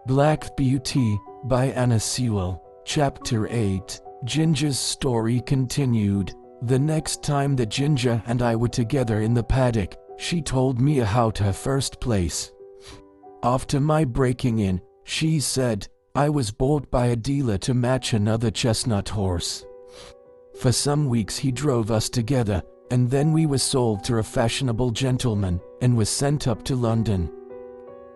Black Beauty, by Anna Sewell. Chapter 8. Ginger's story continued. The next time that Ginger and I were together in the paddock, she told me about her first place. After my breaking in, she said, I was bought by a dealer to match another chestnut horse. For some weeks he drove us together, and then we were sold to a fashionable gentleman, and were sent up to London.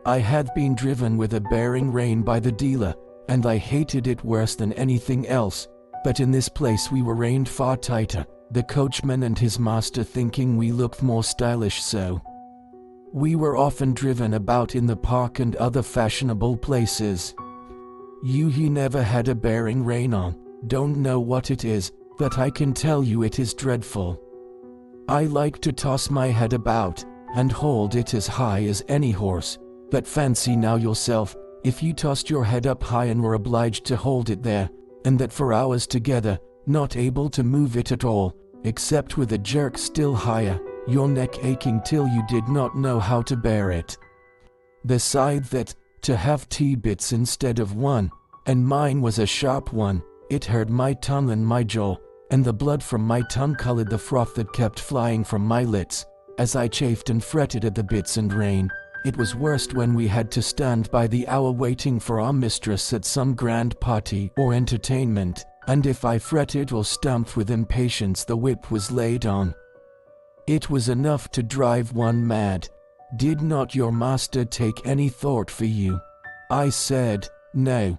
I had been driven with a bearing rein by the dealer, and I hated it worse than anything else, but in this place we were reined far tighter, the coachman and his master thinking we looked more stylish so. We were often driven about in the park and other fashionable places. He never had a bearing rein on, don't know what it is, but I can tell you it is dreadful. I like to toss my head about, and hold it as high as any horse, but fancy now yourself, if you tossed your head up high and were obliged to hold it there, and that for hours together, not able to move it at all, except with a jerk still higher, your neck aching till you did not know how to bear it. Beside that, to have T-bits instead of one, and mine was a sharp one, it hurt my tongue and my jaw, and the blood from my tongue colored the froth that kept flying from my lips, as I chafed and fretted at the bits and rein. It was worst when we had to stand by the hour waiting for our mistress at some grand party or entertainment, and if I fretted or stamped with impatience the whip was laid on. It was enough to drive one mad. Did not your master take any thought for you? I said, no.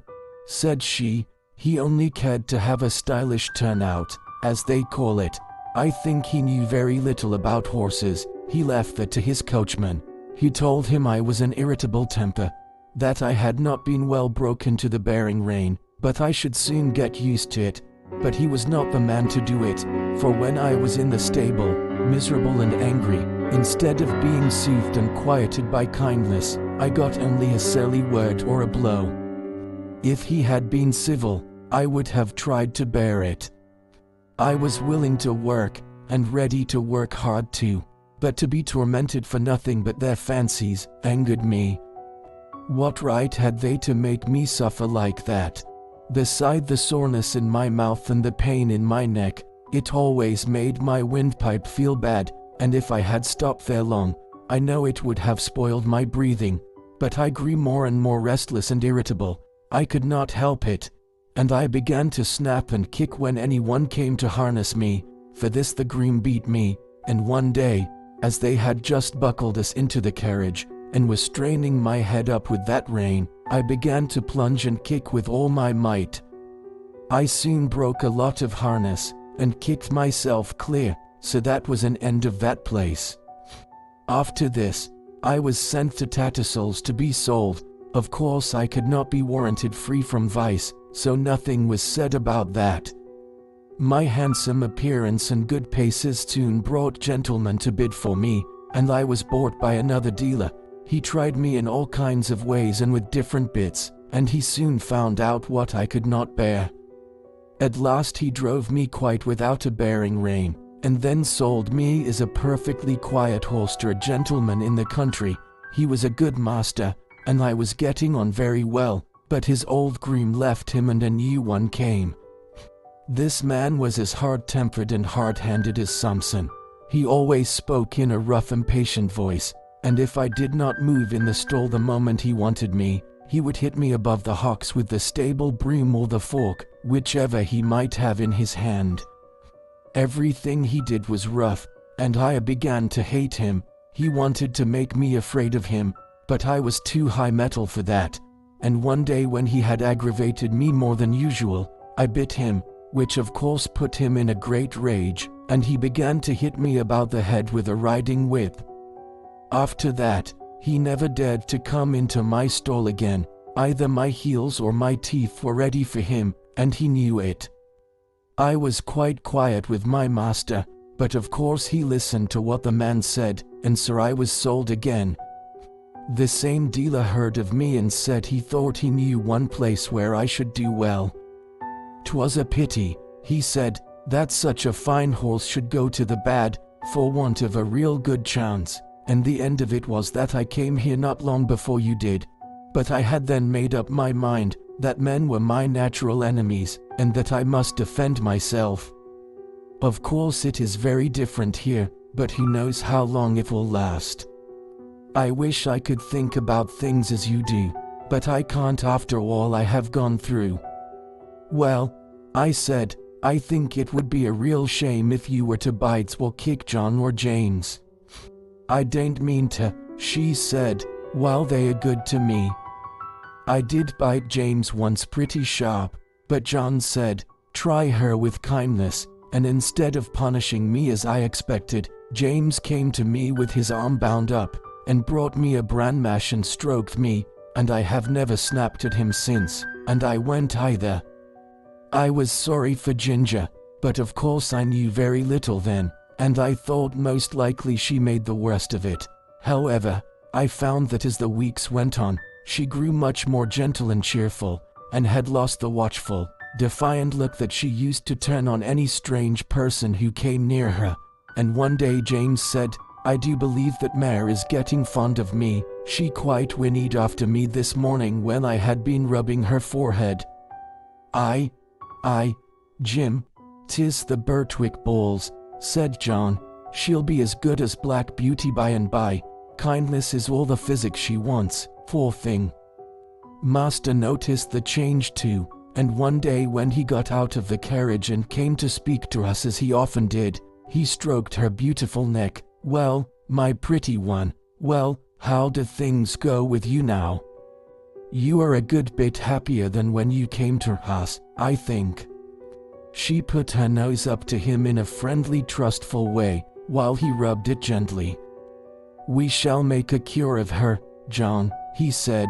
Said she, he only cared to have a stylish turnout, as they call it. I think he knew very little about horses. He left that to his coachman. He told him I was an irritable temper, that I had not been well broken to the bearing rein, but I should soon get used to it. But he was not the man to do it, for when I was in the stable, miserable and angry, instead of being soothed and quieted by kindness, I got only a surly word or a blow. If he had been civil, I would have tried to bear it. I was willing to work, and ready to work hard too, but to be tormented for nothing but their fancies angered me. What right had they to make me suffer like that? Beside the soreness in my mouth and the pain in my neck, it always made my windpipe feel bad, and if I had stopped there long, I know it would have spoiled my breathing. But I grew more and more restless and irritable. I could not help it, and I began to snap and kick when anyone came to harness me. For this the groom beat me, and one day, as they had just buckled us into the carriage, and was straining my head up with that rein, I began to plunge and kick with all my might. I soon broke a lot of harness, and kicked myself clear, so that was an end of that place. After this, I was sent to Tattersall's to be sold. Of course I could not be warranted free from vice, so nothing was said about that. My handsome appearance and good paces soon brought gentlemen to bid for me, and I was bought by another dealer. He tried me in all kinds of ways and with different bits, and he soon found out what I could not bear. At last he drove me quite without a bearing rein, and then sold me as a perfectly quiet horse to a gentleman in the country. He was a good master, and I was getting on very well, but his old groom left him and a new one came. This man was as hard-tempered and hard-handed as Samson. He always spoke in a rough, impatient voice, and if I did not move in the stall the moment he wanted me, he would hit me above the hocks with the stable broom or the fork, whichever he might have in his hand. Everything he did was rough, and I began to hate him. He wanted to make me afraid of him, but I was too high mettle for that, and one day when he had aggravated me more than usual, I bit him, which of course put him in a great rage, and he began to hit me about the head with a riding whip. After that, he never dared to come into my stall again. Either my heels or my teeth were ready for him, and he knew it. I was quite quiet with my master, but of course he listened to what the man said, and so I was sold again. The same dealer heard of me and said he thought he knew one place where I should do well. 'Twas a pity, he said, that such a fine horse should go to the bad, for want of a real good chance, and the end of it was that I came here not long before you did. But I had then made up my mind that men were my natural enemies, and that I must defend myself. Of course it is very different here, but who knows how long it will last. I wish I could think about things as you do, but I can't after all I have gone through. Well, I said, I think it would be a real shame if you were to bite or kick John or James. I don't mean to, she said, while they are good to me. I did bite James once pretty sharp, but John said, try her with kindness, and instead of punishing me as I expected, James came to me with his arm bound up, and brought me a bran mash and stroked me, and I have never snapped at him since, and I went either. I was sorry for Ginger, but of course I knew very little then, and I thought most likely she made the worst of it. However, I found that as the weeks went on, she grew much more gentle and cheerful, and had lost the watchful, defiant look that she used to turn on any strange person who came near her. And one day James said, I do believe that Mare is getting fond of me. She quite whinnied after me this morning when I had been rubbing her forehead. Jim, 'tis the Birtwick balls, said John. She'll be as good as Black Beauty by and by. Kindness is all the physic she wants, poor thing. Master noticed the change too, and one day when he got out of the carriage and came to speak to us as he often did, he stroked her beautiful neck. Well, my pretty one, well, how do things go with you now? You are a good bit happier than when you came to us, I think. She put her nose up to him in a friendly, trustful way, while he rubbed it gently. We shall make a cure of her, John, he said.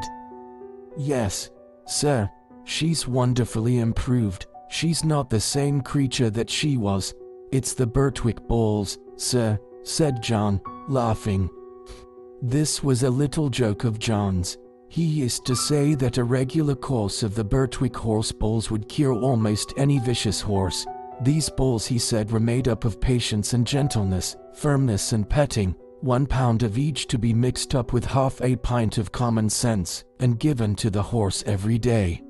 Yes, sir, she's wonderfully improved. She's not the same creature that she was. It's the Birtwick balls, sir, said John, laughing. This was a little joke of John's. He used to say that a regular course of the Birtwick horse balls would cure almost any vicious horse. These balls, he said, were made up of patience and gentleness, firmness and petting, 1 pound of each to be mixed up with half a pint of common sense, and given to the horse every day.